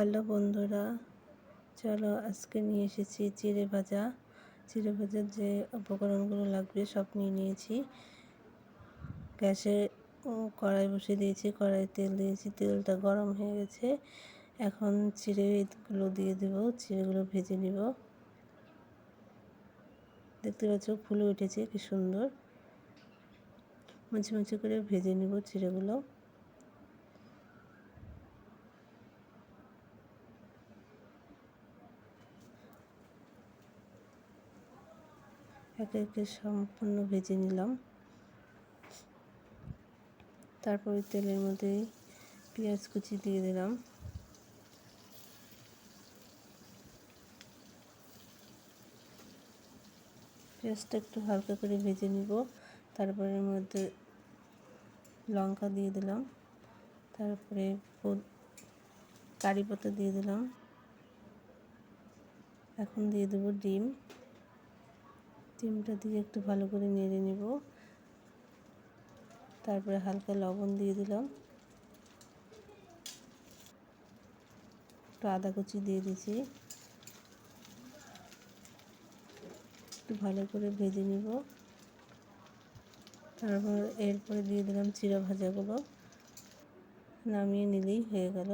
Hello বন্ধুরা, চলো আজকে নিয়ে এসেছি চিড়ে ভাজা। চিড়ে ভাজার যে উপকরণগুলো লাগবে সব নিয়ে নিয়েছি। গ্যাসে কড়াই বসিয়ে দিয়েছি, কড়াই তেল দিয়েছি, তেলটা গরম হয়ে গেছে। এখন চিড়েগুলো দিয়ে দেব, চিড়েগুলো ভেজে নিব। দেখতে পাচ্ছ ফুলে উঠেছে কি সুন্দর। মুছে মুছে করে ভেজে নিব চিড়েগুলো। একে একে সম্পূর্ণ ভেজে নিলাম। তারপরে তেলের মধ্যে পেঁয়াজ কুচি দিয়ে দিলাম। পেঁয়াজটা একটু হালকা করে ভেজে নিব। তারপরে এর মধ্যে লঙ্কা দিয়ে দিলাম। তারপরে কারি পাতা দিয়ে দিলাম। এখন দিয়ে দেবো ডিম। ডিমটা দিয়ে একটু ভালো করে নেড়ে নেব। তারপরে হালকা লবণ দিয়ে দিলাম, একটু আদা কুচি দিয়ে দিয়েছি। একটু ভালো করে ভেজে নিব। তারপর এরপরে দিয়ে দিলাম চিড়া ভাজাগুলো। নামিয়ে নিলেই হয়ে গেল।